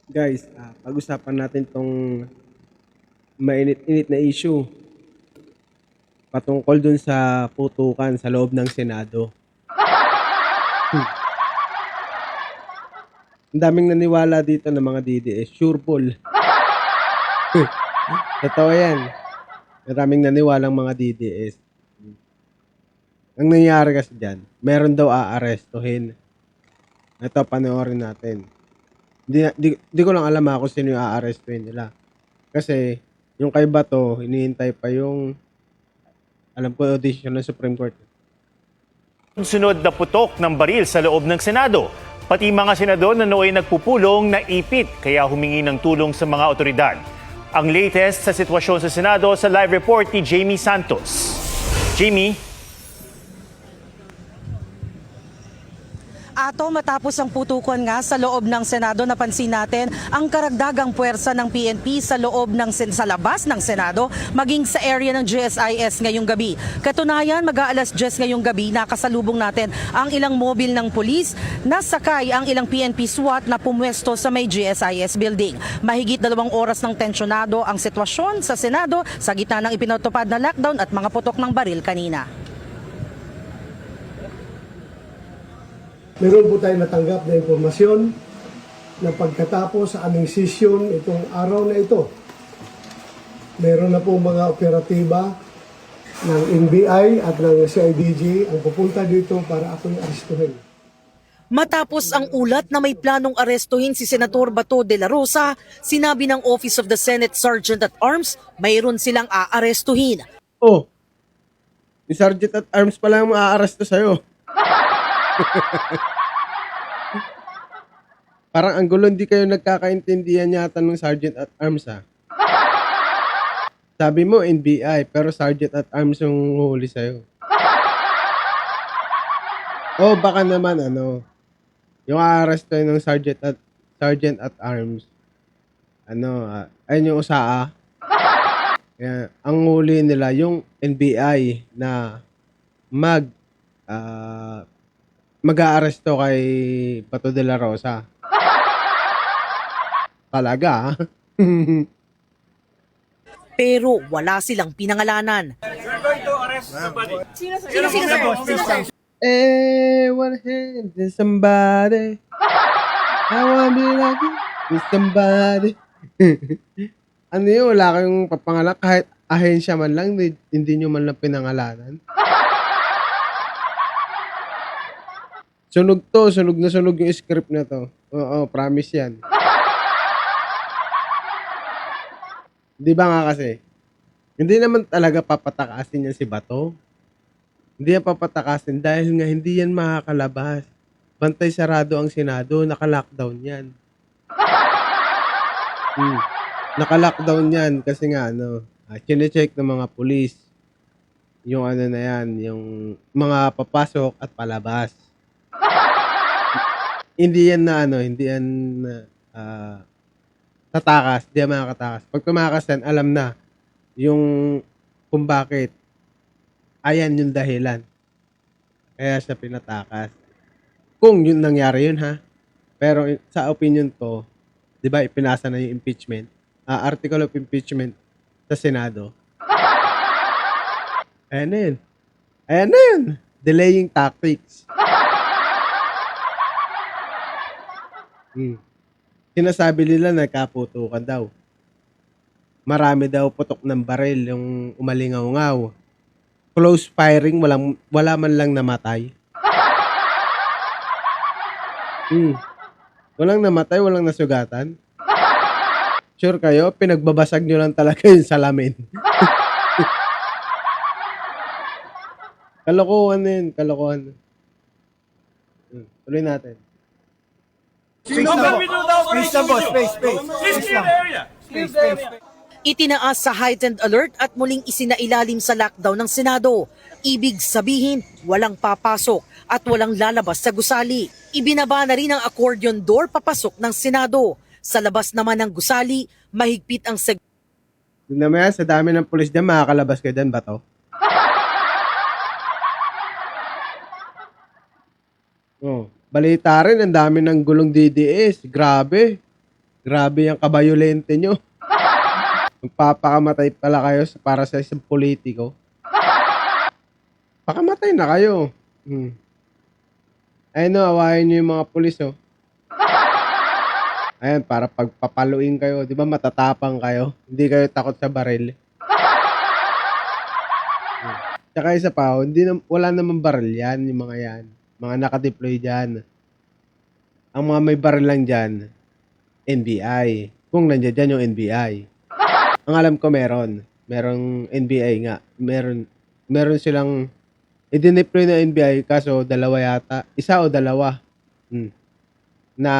Guys, pag-usapan natin tong mainit-init na issue patungkol dun sa putukan sa loob ng Senado. Ang daming naniwala dito ng mga DDS, sure ball. Totoo yan. Maraming naniwalang mga DDS. Ang nangyayari kasi dyan, meron daw aarestuhin. Ito, panoorin natin. Di ko lang alam kung sino yung aarestuhin nila. Kasi, yung kay Bato, hinihintay pa yung, alam ko, audition ng Supreme Court. Sunod na putok ng baril sa loob ng Senado. Pati mga senador na nooy nagpupulong na ipit kaya humingi ng tulong sa mga otoridad. Ang latest sa sitwasyon sa Senado sa live report ni Jamie Santos. Jamie? Ato, matapos ang putukan nga sa loob ng Senado, napansin natin ang karagdagang puwersa ng PNP sa loob ng sa labas ng Senado, maging sa area ng GSIS ngayong gabi. Katunayan, mag-aalas 10 ngayong gabi, nakasalubong natin ang ilang mobil ng pulis, nasakay ang ilang PNP SWAT na pumwesto sa may GSIS building. Mahigit 2 oras ng tensyonado ang sitwasyon sa Senado sa gitna ng ipinatupad na lockdown at mga putok ng baril kanina. Meron po tayong natanggap na impormasyon na pagkatapos sa aming session itong araw na ito, meron na po mga operatiba ng NBI at ng CIDG ang pupunta dito para ako'y arestuhin. Matapos ang ulat na may planong arestuhin si Senator Bato de la Rosa, sinabi ng Office of the Senate Sergeant at Arms, mayroon silang aarestuhin. Oh, yung Sergeant at Arms pala yung aaresto sa'yo. Parang ang gulo, hindi kayo nagkakaintindihan yata ng Sergeant at Arms Sabi mo NBI, pero Sergeant at Arms yung huli sa'yo. Oh, baka naman yung aarestuhin ng Sergeant at Arms. Ayun yung USAA. Kaya, ang huli nila yung NBI na mag-aaresto kay Bato de la Rosa. Talaga, Pero wala silang pinangalanan. Sino sir? one hand in somebody. I wanna be like you with somebody. Ano yun? Wala kayong papangalan. Kahit ahensya man lang, hindi nyo man lang pinangalanan. Sunog na sunog yung script na to. Oo, promise yan. Di ba nga kasi, hindi naman talaga papatakasin yan si Bato. Hindi yan papatakasin dahil nga hindi yan makakalabas. Bantay sarado ang Senado, naka-lockdown yan. Naka-lockdown yan kasi nga chine-check ng mga pulis yung na yan, yung mga papasok at palabas. Hindi yan tatakas, di yan makakatakas. Pag tumakas yan, alam na yung kung bakit. Ayan yung dahilan. Kaya siya pinatakas. Kung yun nangyari yun Pero sa opinion ko, di ba ipinasa na yung impeachment, article of impeachment sa Senado. Ayan na yun. Ayan na yun. Delaying tactics. Sinasabi nila nagkaputukan daw. Marami daw putok ng baril yung umalingaw-ngaw. Close firing, wala man lang namatay. Walang namatay, walang nasugatan. Sure kayo, pinagbabasag nyo lang talaga yung salamin. Kalokohan na yun, kalokohan. Tuloy natin. Itinaas sa heightened alert at muling isinailalim sa lockdown ng Senado. Ibig sabihin, walang papasok at walang lalabas sa gusali. Ibinaba na rin ang accordion door papasok ng Senado. Sa labas naman ng gusali, mahigpit ang Tignan mo yan, sa dami ng pulis dyan, makakalabas kayo dyan, Bato. Balita rin, ang dami ng gulong DDS. Grabe. Grabe yung kabayolente nyo. Magpapakamatay pala kayo para sa isang politiko. Pakamatay na kayo. Ayun no, awayin nyo yung mga pulis oh. Ayan, para pagpapaluin kayo. Di ba matatapang kayo? Hindi kayo takot sa baril. Tsaka isa pa, wala namang baril yan, yung mga yan. Mga nakadeploy dyan. Ang mga may baril lang dyan, NBI. Kung nandiyan dyan yung NBI. Ang alam ko meron. Merong NBI nga. Meron silang i-deploy na NBI kaso dalawa yata. Isa o dalawa. Na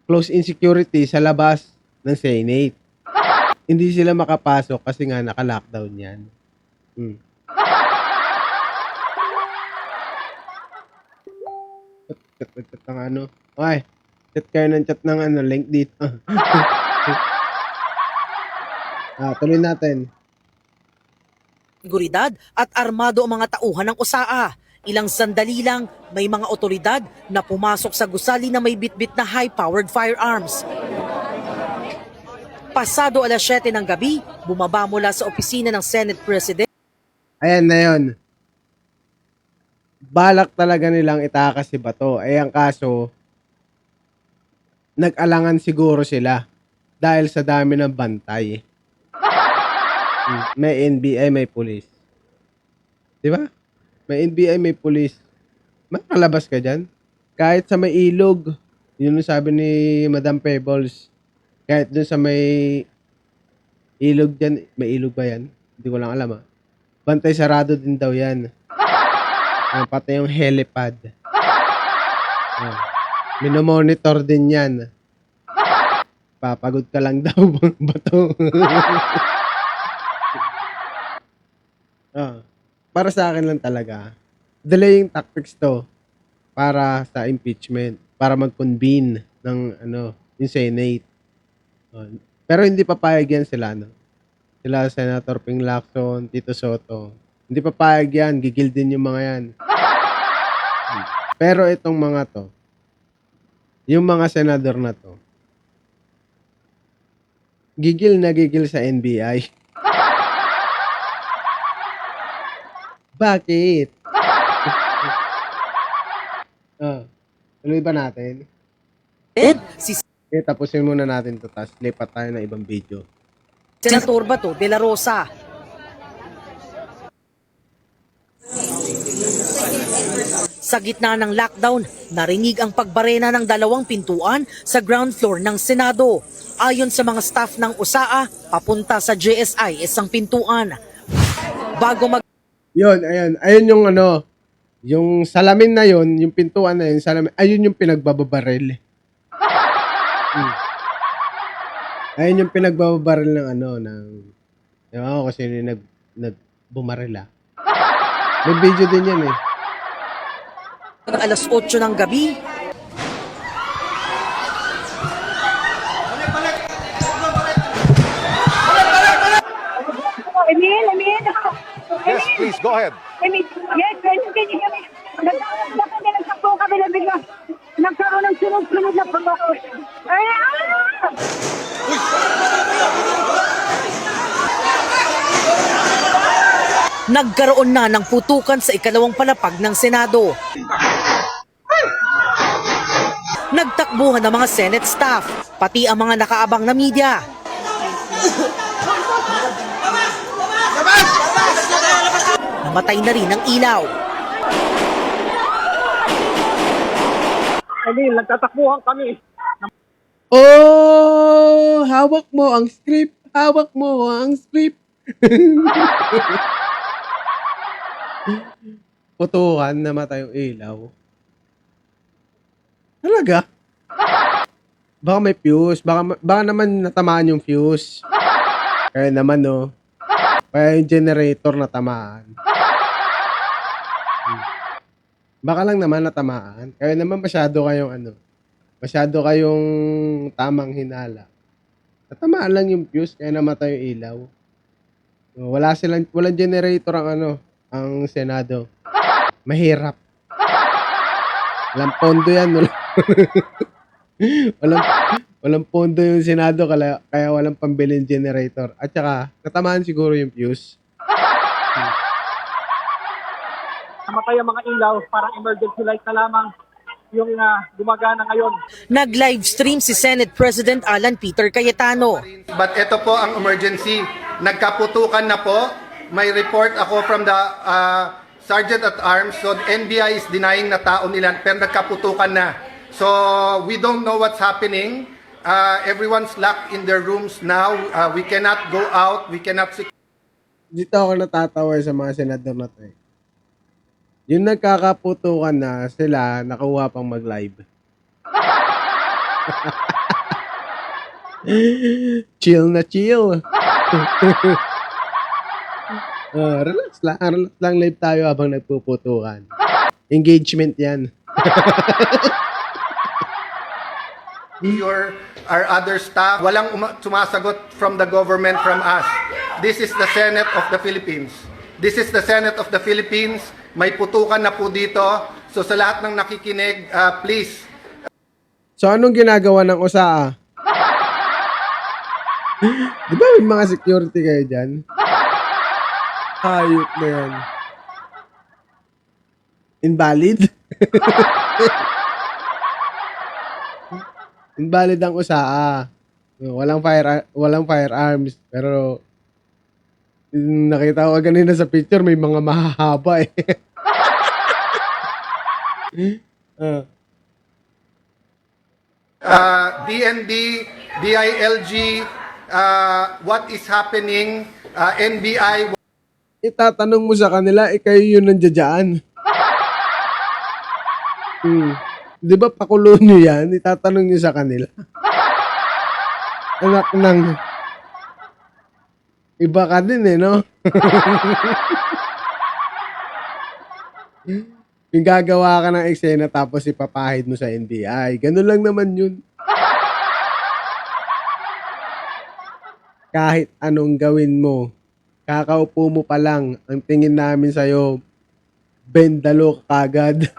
close in security sa labas ng Senate. Hindi sila makapasok kasi nga naka-lockdown yan. Chat ng ano. Okay. Chat kayo ng chat ng ano, link dito. Tuloy natin. Seguridad at armado ang mga tauhan ng USAA. Ilang sandali lang, may mga otoridad na pumasok sa gusali na may bitbit na high-powered firearms. Pasado alas 7 ng gabi, bumaba mula sa opisina ng Senate President. Ayan na yun. Balak talaga nilang itakas si Bato. Ang kaso, nag-alangan siguro sila dahil sa dami ng bantay. May NBI, may police. Di ba? May NBI, may police. Makalabas ka dyan. Kahit sa may ilog. Yun yung sabi ni Madam Pebbles. Kahit dun sa may ilog dyan. May ilog ba yan? Hindi ko lang alam Bantay sarado din daw yan. Pati yung helipad. Minomonitor din yan. Papagod ka lang daw, Bato. Para sa akin lang talaga, delaying tactics to para sa impeachment, para mag-convene ng yung Senate. Pero hindi papayag yan sila, Sila Senator Ping Lacson, Tito Soto. Hindi papayag yan, gigil din yung mga yan. Pero itong mga to, yung mga senador na to, gigil na gigil sa NBI. Bakit? Tuloy ba natin? Si Tapusin muna natin to, tapos lipat tayo ng ibang video. Senator Bato de la Rosa. Sa gitna ng lockdown, narinig ang pagbarena ng 2 pintuan sa ground floor ng Senado. Ayon sa mga staff ng USAA, papunta sa GSI isang pintuan. Bago Ayun yung yung salamin na yun, yung pintuan na yun, salamin, ayun yung pinagbababaril. Ayun yung pinagbababaril ng ewan ko kasi yung nagbumaril May video din yan alas 8 ng gabi, Emil. Yes, please, go ahead. Emil, yes, can you hear me? Nagtakbo kami na bigla. Nagkaroon ng sunod-sunod na protocol. nagkaroon na ng putukan sa ikalawang palapag ng Senado. Nagtakbuhan ng mga Senate staff, pati ang mga nakaabang na media. Namatay na rin ang ilaw. Emil, nagtatakbuhan kami. Oh, hawak mo ang script. Hawak mo ang script. Putukan, namatay yung ilaw. Talaga? Baka may fuse. Baka naman natamaan yung fuse. Kaya naman, no. Kaya yung generator natamaan. Baka lang naman natamaan. Kaya naman masyado kayong tamang hinala. Natamaan lang yung fuse, kaya namatay yung ilaw. Walang generator ang Senado. Mahirap. Walang pondo yan. Walang walang pondo yung Senado kaya walang pambilin generator. At saka natamaan siguro yung fuse. Namatay ang mga ilaw, parang emergency light na lamang yung gumagana ngayon. Nag-livestream si Senate President Alan Peter Cayetano. But ito po ang emergency. Nagkaputukan na po. May report ako from the Sergeant at Arms. So NBI is denying na tao nila pero nagkaputukan na. So we don't know what's happening. Everyone's locked in their rooms now. We cannot go out. We cannot Dito ako natatawa sa mga senador na to. Yung nagkakaputukan na sila nakuha pang mag-live. Chill na chill. Relax lang live tayo habang nagpuputukan. Engagement yan. our other staff. Walang sumasagot from the government, from us. This is the Senate of the Philippines. This is the Senate of the Philippines. May putukan na po dito. So sa lahat ng nakikinig, please. So anong ginagawa ng USAA? Di ba may mga security kayo dyan? Hayop na yan. Invalid? Invalid ang USAA. Walang firearms. Pero nakita ko kanina sa picture, may mga mahahaba eh. DND, DILG, what is happening, NBI. Itatanong mo sa kanila, kayo yun nandiyan. Di ba pakulo nyo yan? Itatanong nyo sa kanila. Anak ng... Iba ka din eh, no? Yung gagawa ka ng eksena tapos ipapahid mo sa NBI. Ganun lang naman yun. Kahit anong gawin mo, kakaupo mo pa lang, ang tingin namin sa'yo, bendalo ka kagad.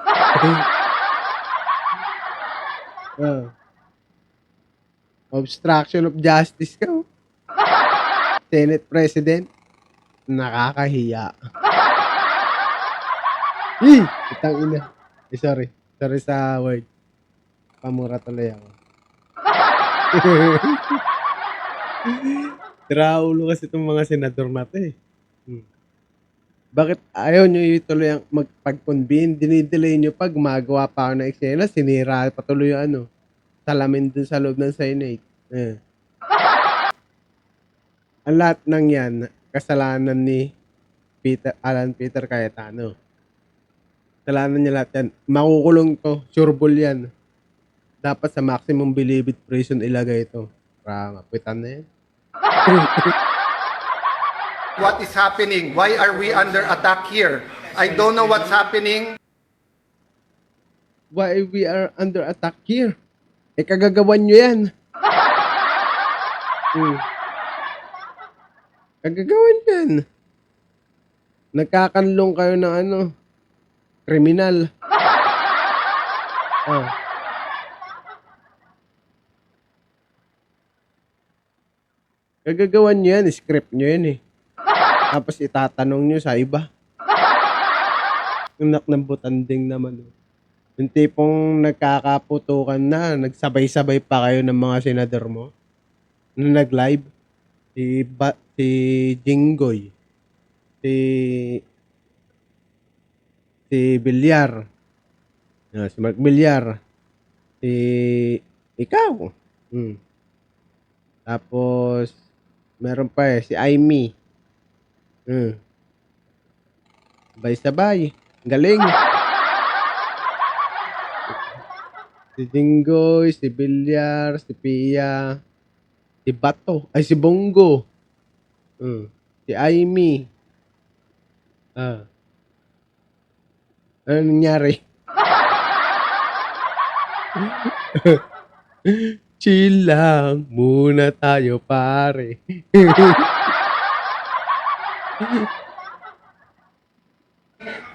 Obstruction of justice ka. Senate President, nakakahiya. Itang ina. Sorry. Sorry sa word. Pamura tuloy ako. Traulo kasi itong mga senador natin Bakit ayaw nyo ituloy ang magpag-convene? Dinidelay nyo pag gumagawa pa ako ng eksena, sinira patuloy yung salamin dun sa loob ng Senate. Ang lahat ng yan, kasalanan ni Alan Peter Cayetano. Kasalanan niya lahat yan. Makukulong to. Sureball yan. Dapat sa maximum believed prison ilagay ito. Para mapitan na yan. What is happening? Why are we under attack here? I don't know what's happening. Why we are under attack here? Kagagawan nyo yan. Kagagawan yan. Nagkakanlong kayo ng kriminal. Kagagawan nyo yan, script nyo yan eh. Tapos itatanong nyo sa iba. Anak ng butanding naman. Yung tipong nagkakaputukan na, nagsabay-sabay pa kayo ng mga senador mo. Na nag-live. Si Jinggoy. Si Villar. Si Mark Villar. Ikaw. Tapos, meron pa si Aimee. Sabay-sabay. Galing. Si Jinggoy, si Villar, si Pia, si Bato, si Bongo. Si Aimee. Ano nangyari? Chill lang muna tayo, pare.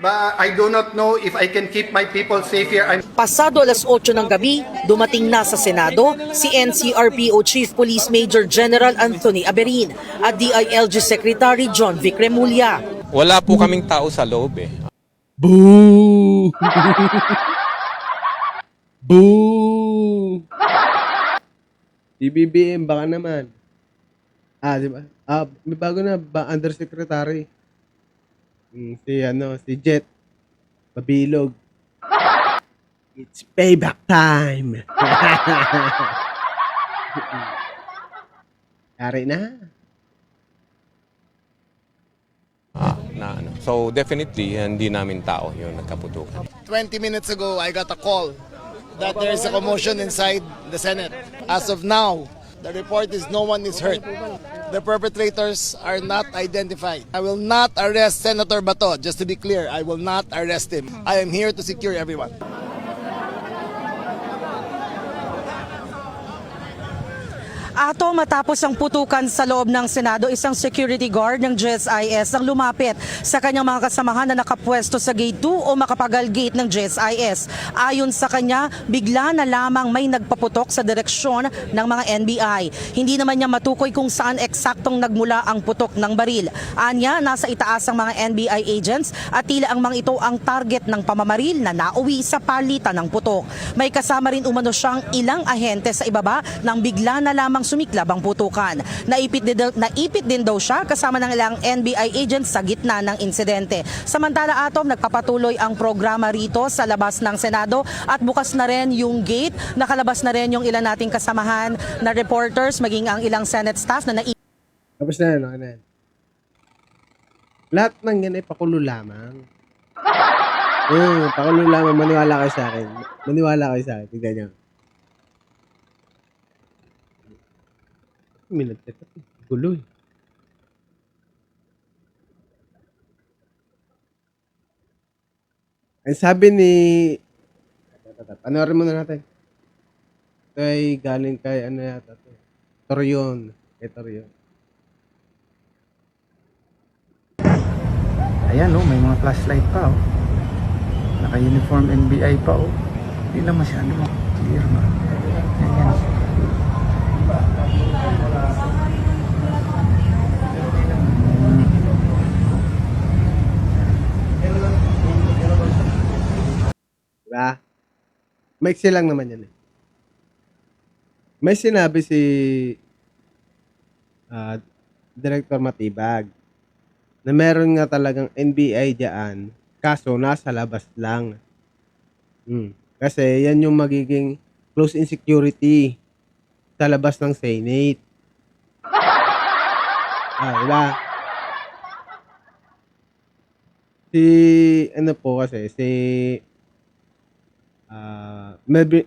But I do not know if I can keep my people safe here. Pasado alas 8 ng gabi, dumating na sa Senado si NCRPO Chief Police Major General Anthony Aberin at DILG Secretary John Vic Remulla. Wala po kaming tao sa loob eh. Boo! Boo! BBM, baka naman. Di ba? May bago na undersecretary. Si Jet. Pabilog. It's payback time. Yari na. So definitely, hindi namin tao yung nagkaputukan. 20 minutes ago, I got a call that there is a commotion inside the Senate. As of now, the report is no one is hurt. The perpetrators are not identified. I will not arrest Senator Bato. Just to be clear, I will not arrest him. I am here to secure everyone. Ato matapos ang putukan sa loob ng Senado, isang security guard ng GSIS ang lumapit sa kanyang mga kasamahan na nakapwesto sa Gate 2 o Makapagal Gate ng GSIS. Ayon sa kanya, bigla na lamang may nagpaputok sa direksyon ng mga NBI. Hindi naman niya matukoy kung saan eksaktong nagmula ang putok ng baril. Anya, nasa itaas ang mga NBI agents at tila ang mga ito ang target ng pamamaril na nauwi sa palitan ng putok. May kasama rin umano siyang ilang ahente sa ibaba nang bigla na lamang sumiklab ang putukan. Naipit din daw siya kasama ng ilang NBI agents sa gitna ng insidente. Samantala, Atom, nagpapatuloy ang programa rito sa labas ng Senado at bukas na rin yung gate. Nakalabas na rin yung ilan nating kasamahan na reporters maging ang ilang Senate staff na Tapos na yan, okay na yan. Lahat ng yan ay pakulo lamang. Pakulo lamang. Maniwala kayo sa akin. Maniwala kayo sa akin. Tignan nyo. May nagtatat. Gulo eh. Ang sabi ni... Panoorin muna natin. Ito ay galing kay ano yata ito. Torion. Kay Torion. Ayan may mga flashlight pa Naka-uniform NBI pa Hindi lang masyado clear na. Ayan. Diba? Maiksi lang naman yan eh. May sinabi si Director Matibag na meron nga talagang NBI diyan, kaso nasa labas lang. Kasi yan yung magiging close insecurity sa labas ng Senate. Diba? Si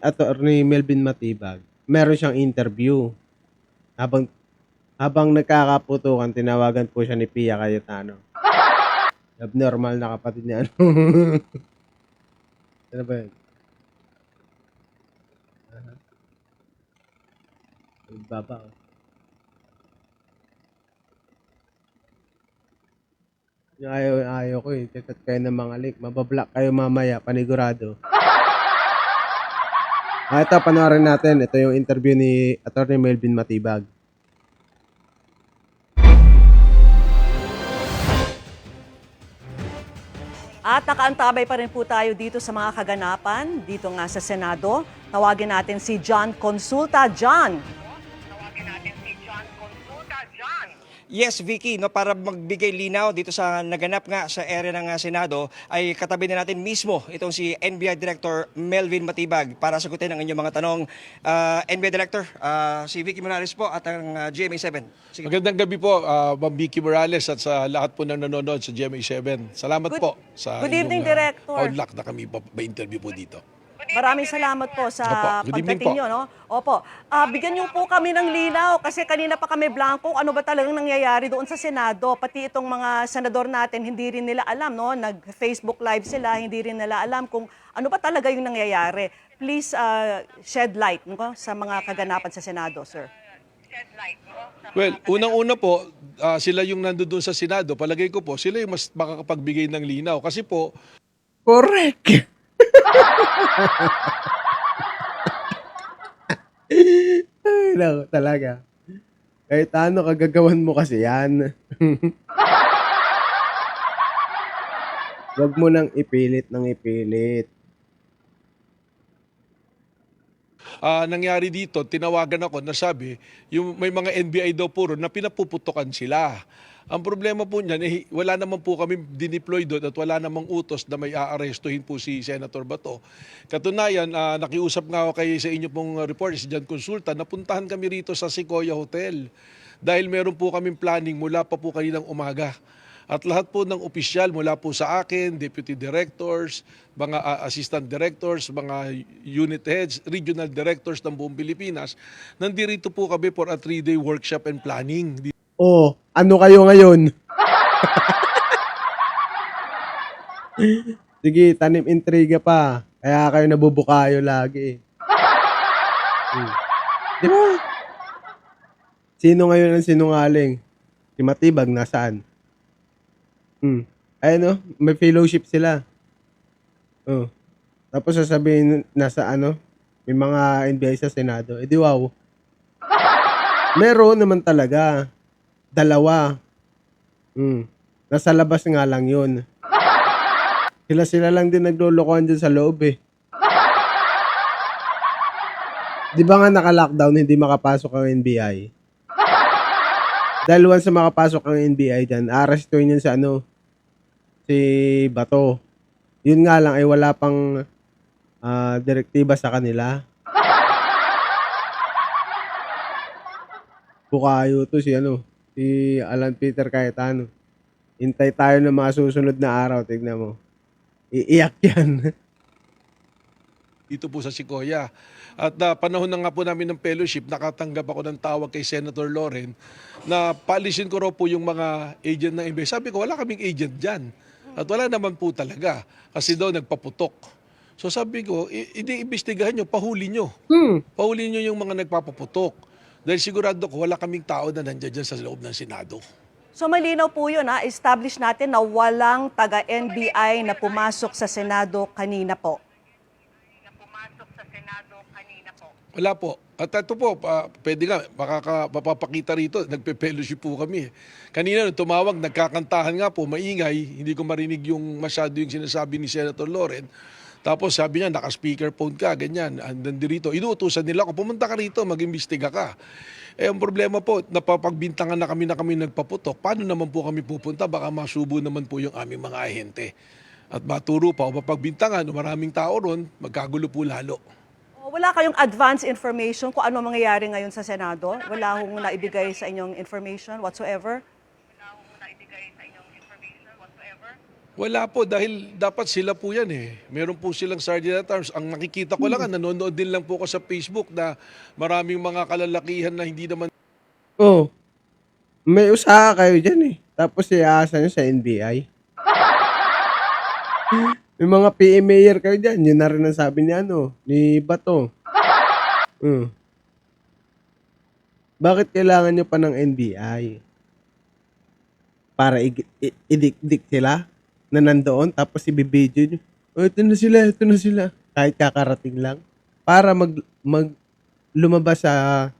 Attorney Melvin Matibag, meron siyang interview. Habang nagkakaputukan, tinawagan po siya ni Pia Cayetano. Abnormal na kapatid niya. Ano ba yun? Baba. Ayaw ko eh. Titat kayo ng mga link. Mabablock kayo mamaya. Panigurado. Ito, panoorin natin. Ito yung interview ni Attorney Melvin Matibag. At nakaantabay pa rin po tayo dito sa mga kaganapan, dito nga sa Senado. Tawagin natin si John Consulta. John! Yes, Vicky, para magbigay linaw dito sa naganap nga sa area ng Senado, ay katabi na natin mismo itong si NBI Director Melvin Matibag para sagutin ang inyong mga tanong. NBI Director, si Vicky Morales po at ang GMA7. Sige. Magandang gabi po, Ma'am Vicky Morales at sa lahat po ng nanonood sa GMA7. Salamat po sa Good evening, inyong, Director. outlook na kami pa-interview po dito. Maraming salamat po sa Good evening pagdating po. nyo. No? Opo. Bigyan niyo po kami ng linaw kasi kanina pa kami blanco ano ba talagang nangyayari doon sa Senado. Pati itong mga senador natin, hindi rin nila alam. No? Nag-Facebook Live sila, hindi rin nila alam kung ano ba talaga yung nangyayari. Please shed light no? sa mga kaganapan sa Senado, sir. Well, unang-una po, sila yung nandoon sa Senado. Palagay ko po, sila yung mas makakapagbigay ng linaw. Kasi po, Correct. Ay, naku, talaga. Kahit ano, kagagawan mo kasi yan. Huwag mo nang ipilit ng ipilit. nangyari dito, tinawagan ako na sabi, yung may mga NBI daw puro na pinapuputukan sila. Ang problema po niyan, wala naman po kami dineploy doon at wala namang utos na may aarestuhin po si Senator Bato. Katunayan, nakiusap nga ako sa inyo pong reporter, si Jan Consulta, napuntahan kami rito sa Sequoia Hotel dahil meron po kaming planning mula pa po kaninang umaga. At lahat po ng opisyal mula po sa akin, deputy directors, mga assistant directors, mga unit heads, regional directors ng buong Pilipinas, nandito po kami for a 3-day workshop and planning. Oh, ano kayo ngayon? Sige, tanim intriga pa. Kaya kayo nabubukayo lagi. Di ba? Sino ngayon ang sinungaling? Si Matibag, nasaan? Ayun, may fellowship sila. Tapos sasabihin nasa may mga NBI sa Senado. Eh di wow. Meron naman talaga. 2. Nasa labas nga lang yun. Sila lang din naglolokohan dyan sa loob eh. Di ba nga naka-lockdown, hindi makapasok ang NBI? Dahil once na makapasok ang NBI dyan, arrestuin yun sa si Bato. Yun nga lang ay wala pang direktiba sa kanila. Bukayo to si Alan Peter Cayetano. Hintay tayo ng mga susunod na araw, tignan mo. Iiyak yan. Dito po sa Sequoia. At panahon na nga po namin ng fellowship, nakatanggap ako ng tawag kay Senator Loren na paalisin ko raw po yung mga agent ng NBI. Sabi ko, wala kaming agent dyan. At wala naman po talaga. Kasi daw nagpaputok. So sabi ko, i-imbestigahan nyo, pahuli nyo. Pahuli nyo yung mga nagpapaputok. Dahil sigurado ko, wala kaming tao na nandiyan dyan sa loob ng Senado. So malinaw po yun, establish natin na walang taga-NBI na pumasok sa Senado kanina po. Wala po. At ito po, pwede nga, mapapakita rito, nagpe-fellowship po kami. Kanina nung tumawag, nagkakantahan nga po, maingay, hindi ko marinig yung masyado yung sinasabi ni Senator Loren. Tapos sabi niya, naka-speakerphone ka, ganyan, andan dito. Inuutusan nila ako, pumunta ka rito, mag-imbestiga ka. Eh, ang problema po, napapagbintangan na kami nagpaputok. Paano naman po kami pupunta? Baka masubo naman po yung aming mga ahente. At maturo pa, o mapagbintangan, maraming tao ron, magkagulo po lalo. Wala kayong advance information kung ano mangyayari ngayon sa Senado? Wala hong naibigay sa inyong information whatsoever? Wala po, dahil dapat sila po yan eh. Meron po silang sergeant at arms. Ang nakikita ko lang, nanonood din lang po ko sa Facebook na maraming mga kalalakihan na hindi naman... Oh, may usaha kayo dyan eh. Tapos iaasa nyo sa NBI. May mga PA mayor kayo dyan. Yun na rin ang sabi ni Bato. Bakit kailangan nyo pa ng NBI? Para idikdik sila na nandoon, tapos ibibidyo nyo. Oh, ito na sila. Kahit kakarating lang. Para lumabas sa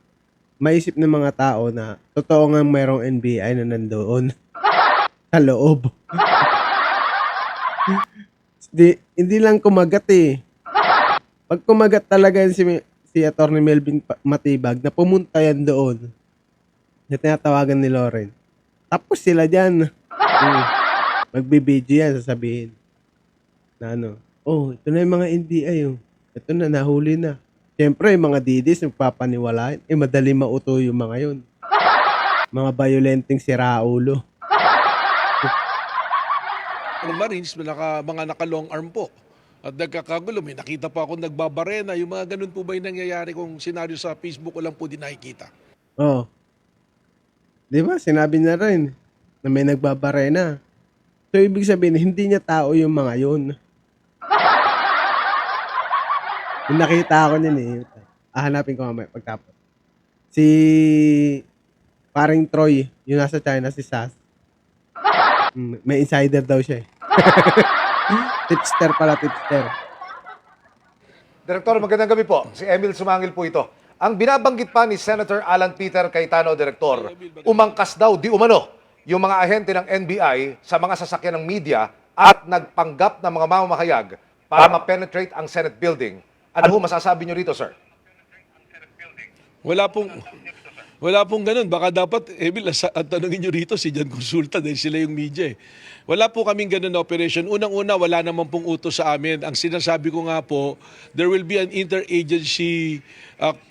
maisip ng mga tao na totoo nga mayroong NBI na nandoon sa loob. Hindi lang kumagat eh. Pag kumagat talaga si Atty. Melvin Matibag na pumunta yan doon na tinatawagan ni Loren. Tapos sila dyan. Magbibidyo yan, sasabihin. Na ito na yung mga NBI. Ito na, nahuli na. Siyempre, yung mga didis, magpapaniwalaan. Madali mauto yung mga yun. Mga violenting siraulo. Marines, mga naka-long arm po. At nagkakagulo, may nakita pa ako nagbabarena. Yung mga ganun po ba yung nangyayari kung senaryo sa Facebook ko lang po din nakikita? Oo. Di ba? Sinabi na rin na may nagbabarena. So, ibig sabihin, hindi niya tao yung mga yun. Yung nakita ako niyan eh. Hanapin ko mamaya pagtapos. Si paring Troy, yung nasa China, si Sas. May insider daw siya eh. Tipster pala, tipster. Direktor, magandang gabi po. Si Emil Sumangil po ito. Ang binabanggit pa ni Senator Alan Peter Cayetano, Direktor, umangkas daw di umano yung mga ahente ng NBI sa mga sasakyan ng media at nagpanggap ng mga mamamahayag para ma-penetrate ang Senate building. Ano ho masasabi nyo rito, sir? Wala pong ganun. Baka dapat, Emil, at tanongin nyo rito si Jan Consulta dahil sila yung media eh. Wala po kaming ganun na operation. Unang-una, wala naman pong utos sa amin. Ang sinasabi ko nga po, there will be an interagency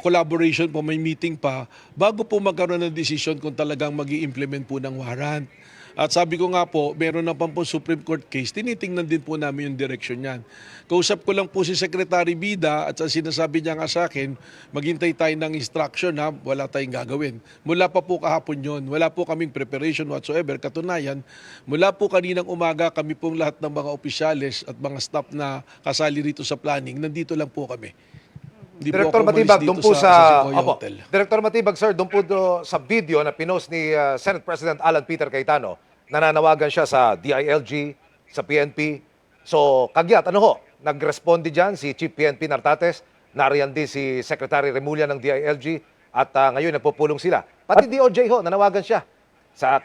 collaboration po, may meeting pa, bago po magkaroon ng decision kung talagang mag-i-implement po ng warrant. At sabi ko nga po, meron na po Supreme Court case, tinitingnan din po namin yung direction niyan. Kausap ko lang po si Secretary Bida at sinasabi niya nga sa akin, maghintay tayo ng instruction ha, wala tayong gagawin. Mula pa po kahapon yon, wala po kaming preparation whatsoever. Katunayan, mula po kaninang umaga kami pong lahat ng mga opisyales at mga staff na kasali rito sa planning, nandito lang po kami. Hindi Director po ako Matibag, umalis doon dito po sa Sequoia Opo. Hotel. Director Matibag, sir, doon po sa video na pinost ni Senate President Alan Peter Cayetano, nananawagan siya sa DILG, sa PNP. So, kagyat, ano ho? Nag-responde dyan si Chief PNP Nartates, nariyan din si Secretary Remulla ng DILG, at ngayon nagpupulong sila. Pati DOJ ho, nanawagan siya.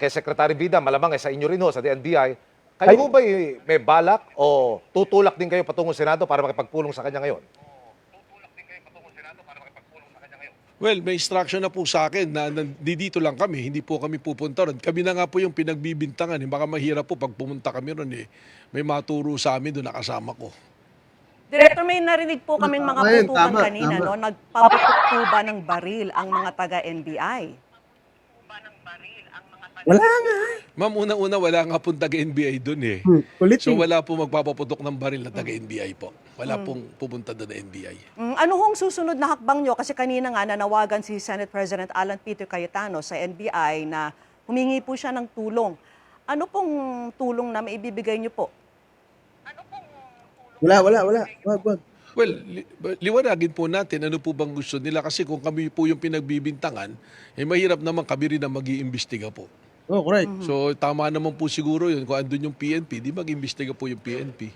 Kay Secretary Bida, malamang sa inyo rin ho, sa DNBI. Kayo ho ba may balak o tutulak din kayo patungong Senado para makipagpulong sa kanya ngayon? Well, may instruction na po sa akin na dito lang kami, hindi po kami pupunta ron. Kami na nga po yung pinagbibintangan. Baka mahirap po pag pumunta kami ron eh. May maturo sa amin doon nakasama ko. Director, may narinig po kaming mga Ayun, putukan tama, kanina, tama. no? Nagpaputok po ba ng baril ang mga taga-NBI? Wala nga. Ma'am, una-una wala nga pong taga-NBI doon eh. Kulit So eh. wala po magpapaputok ng baril na taga-NBI po. Wala pong pupunta doon na NBI. Ano hong susunod na hakbang nyo? Kasi kanina nga nanawagan si Senate President Alan Peter Cayetano sa NBI na humingi po siya ng tulong. Ano pong tulong na maibibigay nyo po? Wala. Wag. Well, liwanagin po natin ano po bang gusto nila kasi kung kami po yung pinagbibintangan, eh mahirap naman kami rin na mag-iimbestiga po. Oh, correct. So tama naman po siguro yun. Kung andun yung PNP, di mag-imbestiga po yung PNP.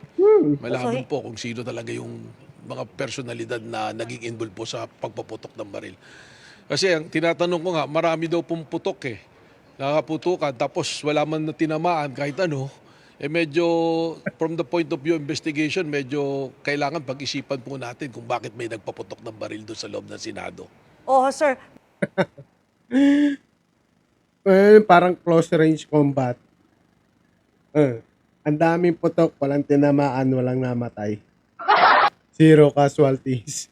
Malaman po kung sino talaga yung mga personalidad na naging involved po sa pagpaputok ng baril. Kasi ang tinatanong ko nga, marami daw pong putok eh. Nakaputukan, tapos wala man na tinamaan kahit ano. Eh medyo, from the point of view investigation, medyo kailangan pag-isipan po natin kung bakit may nagpaputok ng baril doon sa loob ng Senado. Oh, sir. Parang close range combat. Ang daming putok, walang tinamaan, walang namatay. 0 casualties.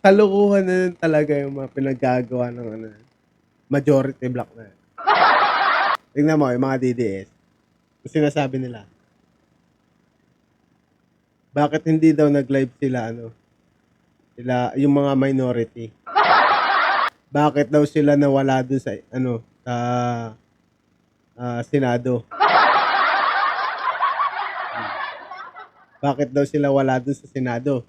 Kalukuhan na yun talaga yung mga pinagagawa ng majority block na yun. Tingnan mo, yung mga DDS. Yung sinasabi nila. Bakit hindi daw nag-live sila, sila, yung mga minority? Bakit daw sila nawala dun sa, sa Senado? Bakit daw sila wala dun sa Senado?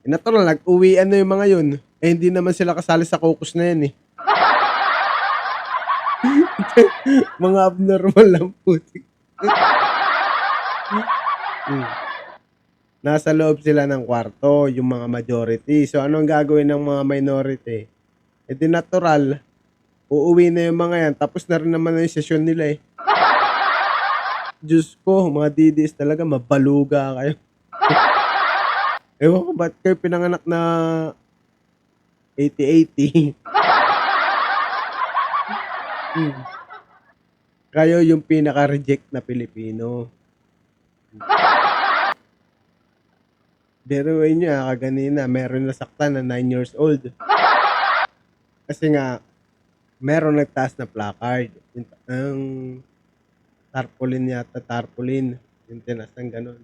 Natural, nag-uwian na yung mga yun. Eh, hindi naman sila kasali sa caucus na yan eh. Mga abnormal lang putik. Nasa loob sila ng kwarto, yung mga majority. So, anong gagawin ng mga minority? Eh, di natural. Uuwi na yung mga yan. Tapos na rin naman yung session nila eh. Diyos ko, mga DDS talaga, mabaluga kayo. Ewan ko, ba't kayo pinanganak na 80-80? Kayo yung pinaka-reject na Pilipino. Pero nyo, kaganina, meron nasaktan na 9 years old. Kasi nga, meron nagtaas na placard. Ang tarpaulin. Yung tinas ng ganun.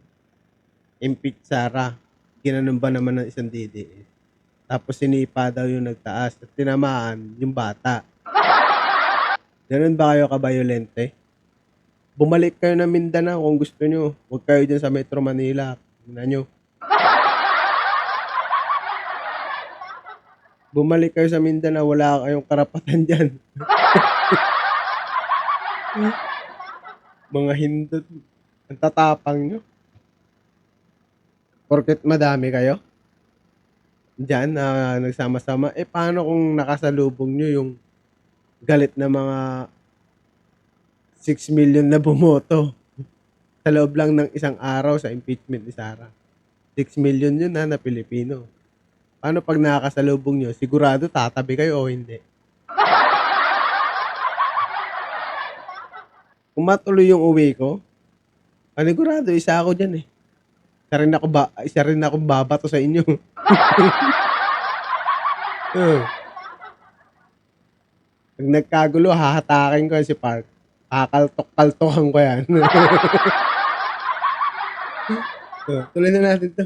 Impeach Sara. Ginanon ba naman ng isang DDS. Tapos sinipa daw yung nagtaas. At tinamaan yung bata. Ganun ba kayo kabayolente? Bumalik kayo ng Mindanao kung gusto nyo. Huwag kayo dyan sa Metro Manila. Tingnan nyo. Bumalik kayo sa Mindanao, wala kayong karapatan dyan. Mga hindot, ang tatapang nyo. Porket madami kayo dyan na nagsama-sama, paano kung nakasalubong nyo yung galit na mga 6 million na bumoto sa loob lang ng isang araw sa impeachment ni Sara? 6 million yun na Pilipino. Paano pag nakakasalubong nyo? Sigurado tatabi kayo o hindi? Kung matuloy yung uwi ko, panigurado, isa ako dyan eh. Isa rin ako babato sa inyo. Pag nagkagulo, hahatakin ko yan si Park. Kakaltok-kaltokan ko yan. Tuloy na natin to.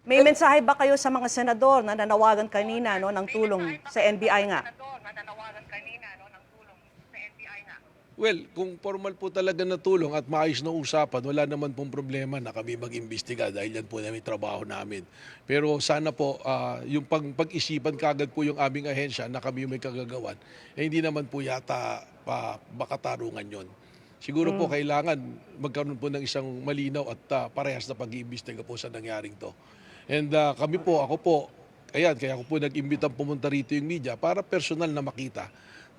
May mensahe ba kayo sa mga senador na nanawagan kanina no, ng tulong sa NBI nga? Well, kung formal po talaga na tulong at maayos na usapan, wala naman pong problema na kami mag-imbestiga dahil yan po namin trabaho namin. Pero sana po, yung pag-isipan kagad po yung aming ahensya na kami yung may kagagawan, hindi naman po yata makatarungan yon. Siguro po kailangan magkaroon po ng isang malinaw at parehas na pag-iimbestiga po sa nangyaring to. And kami po, ako po, kaya ako po nag-imbitang pumunta rito yung media para personal na makita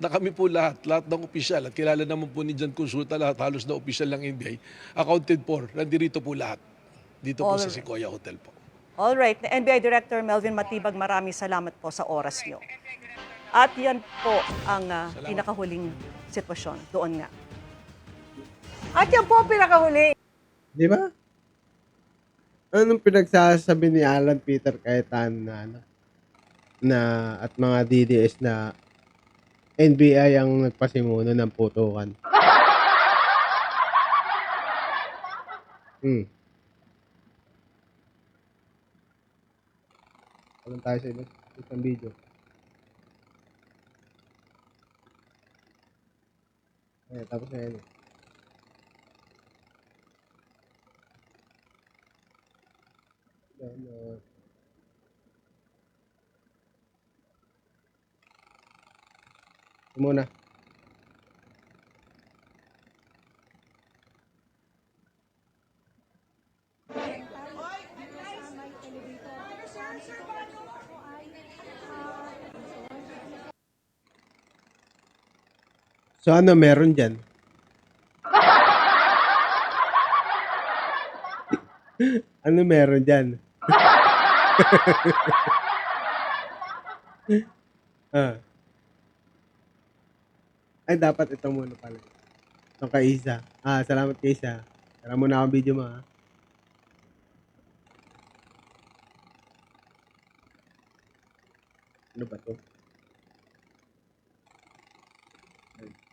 na kami po lahat ng opisyal at kilala naman po ni Jan Consulta lahat, halos na opisyal ng NBI, accounted for, nandirito po lahat. Dito po sa Sequoia Hotel po. Alright, NBI Director Melvin Matibag, maraming salamat po sa oras nyo. At yan po ang pinakahuling sitwasyon doon nga. At yan po pinakahuli. Di ba? Anong pinagsasabi ni Alan Peter Cayetano na at mga DDS na NBI ang nagpasimuno ng putukan? Alam tayo sa isang video. Ay, tapos na yan. Muna. So ano meron dyan? Ano meron dyan? Ay, dapat ito muna pala. Itong kay Isa. Salamat kay Isa. Tara muna akong video mo, ha. Ano ba to?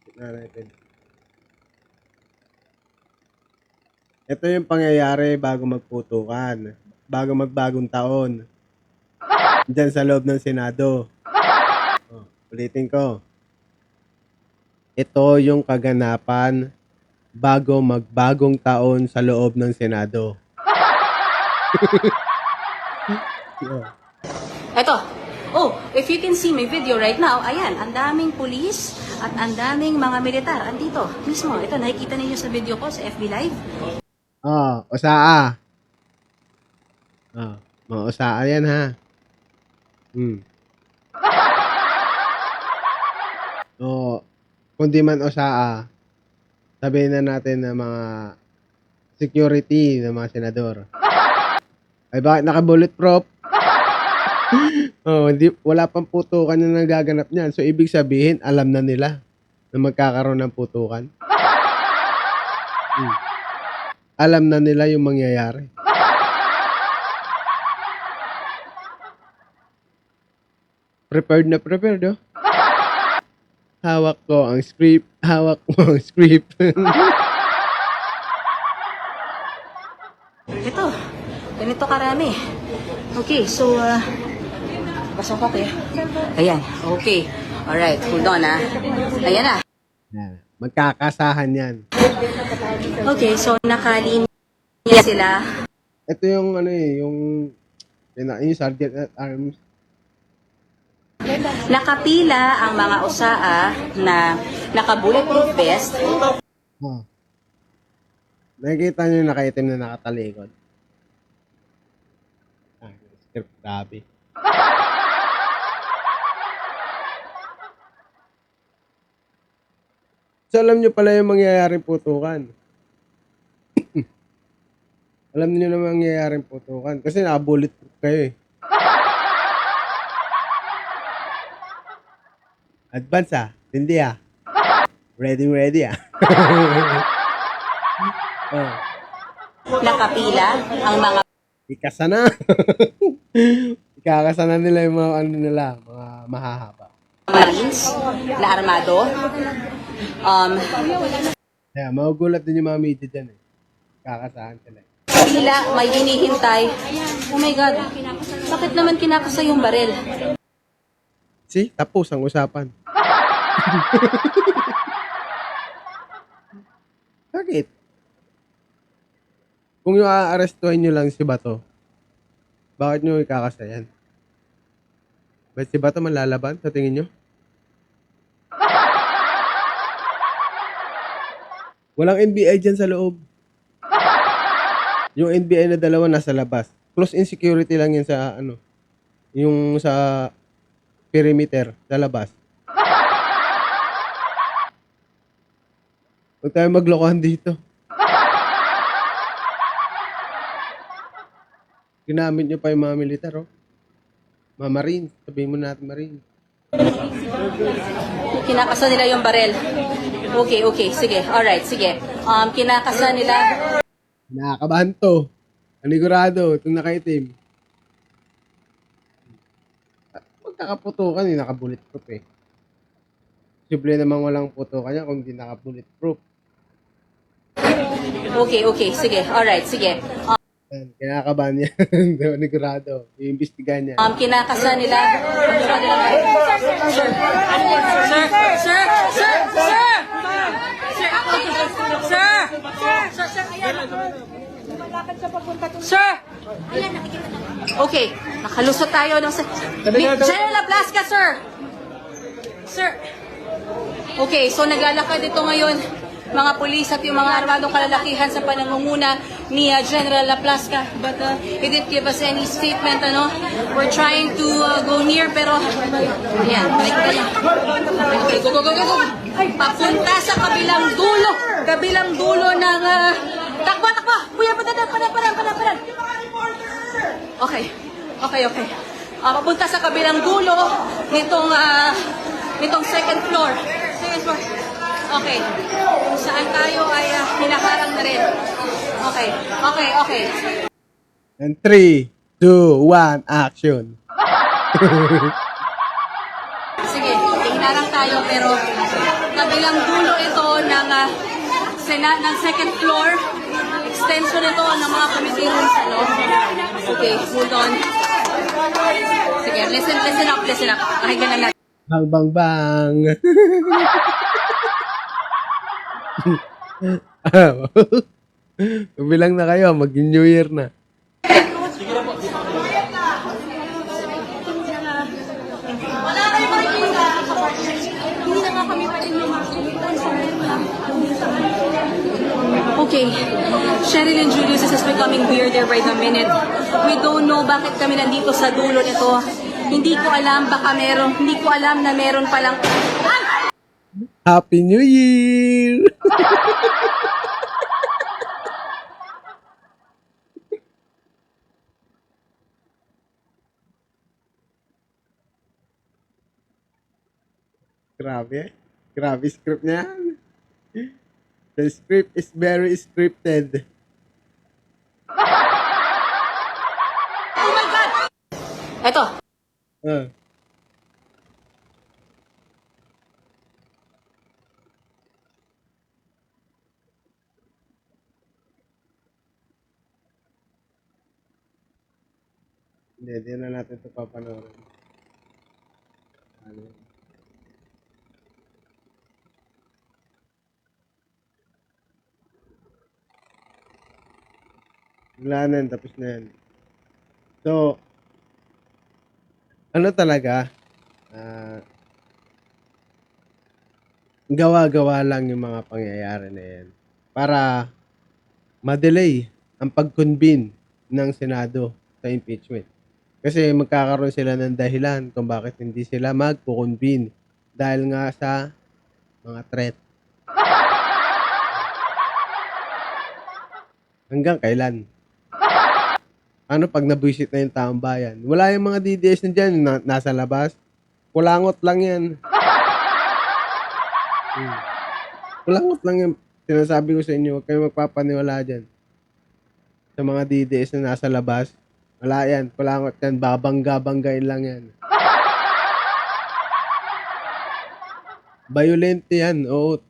Tignan natin. Ito yung pangyayari bago magputukan. Bago magbagong taon. Diyan sa loob ng Senado. Ulitin ko. Ito yung kaganapan bago magbagong taon sa loob ng Senado. Ito. Oh, if you can see my video right now, ayan, ang daming pulis at ang daming mga militar. Andito, mismo. Ito, nakikita ninyo sa video ko sa FB Live. Osaa. Mga osaa yan, ha. Kung di man osaa, sabihin na natin na mga security ng mga senador. Ay, bakit naka-bulletproof? Wala pang putukan na nagaganap niyan. So, ibig sabihin, alam na nila na magkakaroon ng putukan. Alam na nila yung mangyayari. Prepared na prepared, oh. Hawak ko ang script. Hawak mo ang script. Ito, ganito karami. Okay, so, pasok ko kaya. Ayan, okay. Alright, hold on, ha. Ayan na. Magkakasahan yan. Okay, so nakalinya sila. Ito yung ano yung Sergeant at Arms. Nakapila ang mga usaa na naka-bulletproof vest. Nakikita nyo yung nakaitim na nakatalikod. Script, grabe. So, alam nyo pala yung mangyayaring putukan. Alam niyo na mangyayaring putukan. Kasi naka-bulletproof kayo eh. Advance ah. Hindi ah. Ready ah. Oh. Nakapila ang mga Ikasana. Ikakasana nila yung mga ano nila, mga mahahaba. Marines na armado. Kaya magugulat din yung mga media dyan eh. Kakasahan sila eh. Sila may hinihintay. Oh my God, bakit naman kinakasa yung baril? See? Tapos ang usapan. Bakit? Kung yung aarestuhin nyo lang si Bato, bakit nyo ikakasayan? Ba't si Bato malalaban sa tingin nyo? Walang NBI dyan sa loob. Yung NBI na dalawa nasa labas. Close in security lang yan sa ano, yung sa perimeter sa labas. Huwag tayo maglokohan dito. Ginamit nyo pa yung mga militar, oh. Mga Marines. Sabihin mo natin Marines. Kinakasa nila yung baril. Okay, sige. Alright, sige. Kinakasa nila. Nakakabahan to. Panigurado. Itong nakaitim. Magkakaputukan, yung naka-bulletproof eh. Simple namang walang putukan niya kung hindi naka-bulletproof. Okay, sige. Alright, sige. Kinakabahan niya. Panigurado. Iimbestigahan niya. Kinakasa nila. Sir! Okay, nakalusot tayo ng General Ablasca, sir! Sir! Okay, so naglalakad ito ngayon mga pulis at yung mga armadong kalalakihan sa panangunguna ni General Ablasca, but he didn't give us any statement, ano. We're trying to go near, pero ayan, balik na. Okay, go. Papunta sa kabilang dulo ng takbo, kuya, padan. Okay. Papunta sa kabilang dulo nitong second floor. Okay. Kung saan tayo ay hinaharang na rin. Okay. And 3, 2, 1, action. Sige, hinarang tayo, pero kabilang dulo ito ng second floor. Extension ito ng mga committee rooms, ano? Okay, hold on. Sige, listen up. Pakinggan lang natin. Bang. Bilang na kayo, mag-New Year na. Wala kayo makikita. Hindi na nga kami pa rin Okay. Cheryl and Julius, this is becoming weirder by the minute. We don't know bakit kami nandito sa dulo nito. Hindi ko alam na meron palang... Happy New Year! Grabe script niya. The script is very scripted. Oh my God! Eto. Hindi na natin ito papanoorin. Wala na, tapos na yan. So, ano talaga, gawa-gawa lang yung mga pangyayari na yan para ma-delay ang pag-convene ng Senado sa impeachment. Kasi magkakaroon sila ng dahilan kung bakit hindi sila magpo-convene dahil nga sa mga threat. Hanggang kailan? Ano pag nabuisit na yung taong bayan? Wala yung mga DDS na dyan, nasa labas. Kulangot lang yan. Kulangot lang yan. Sinasabi ko sa inyo, huwag kayo magpapaniwala dyan. Sa mga DDS na nasa labas, wala yan. Kulangot yan. Babangga-banggain lang yan. Violente yan. Oo,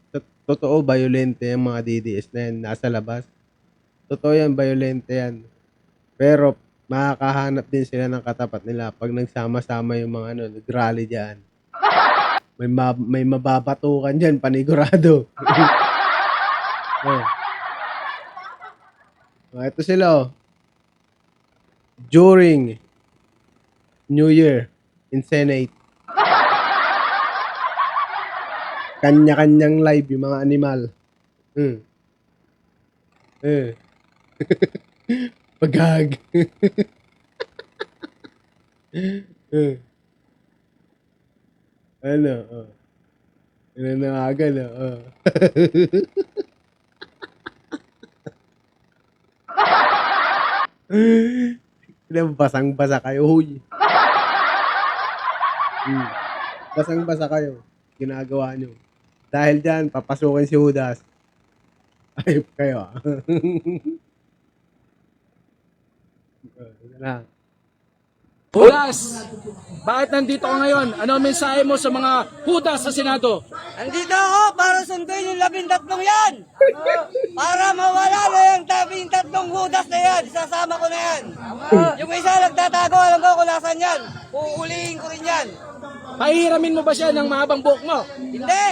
totoo, violente yung mga DDS na yan nasa labas. Totoo yan, violente yan. Pero makakahanap din sila ng katapat nila pag nagsama-sama yung mga nag-rally dyan. May mababatukan dyan, panigurado. Ito sila, during New Year in Senate. Kanya-kanyang live yung mga animal. Pagag. Ano? Nananawagan, basang-basa kayo, huy. Basang-basa kayo. Ginagawa nyo. Dahil dyan, papasukin si Judas. Ayop kayo, na. Judas, bakit nandito ka ngayon? Ano ang mensahe mo sa mga Judas sa Senado? Nandito ako para sundin yung 13 yan. Para mawala na yung 13 Judas na yan. Isasama ko na yan. Yung isa nagtatago, alam ko kung nasan yan. Uulihin ko rin yan. Pahihiramin mo ba siya ng mahabang buhok mo? Hindi.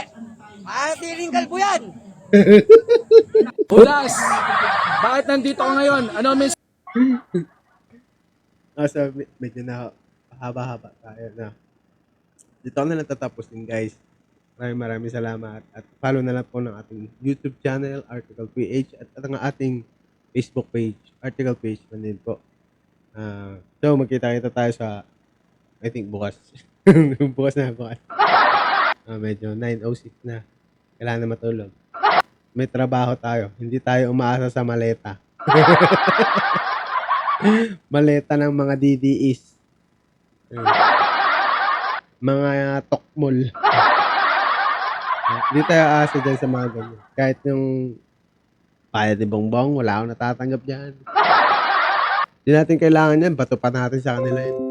Matiling kalbo yan. Judas, bakit nandito ka ngayon? Ano ang mensahe? So, medyo na haba-haba tayo na. Dito na lang tatapusin, guys. Maraming salamat. At follow na lang po ng ating YouTube channel, Article PH, at ang ating Facebook page, Article PH man din po. So, magkita-kita tayo sa, I think, bukas. bukas. Medyo 9:06 na. Kailangan na matulog. May trabaho tayo. Hindi tayo umaasa sa maleta. Maleta ng mga DDS. Mga tokmol. Hindi tayo aasa dyan sa mga ganyan. Kahit yung paya de bongbong, wala akong natatanggap dyan. Hindi natin kailangan yan. Bato pa natin sa kanila yun.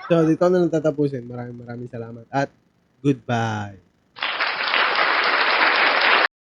So, dito na lang tatapusin. Maraming salamat. At goodbye.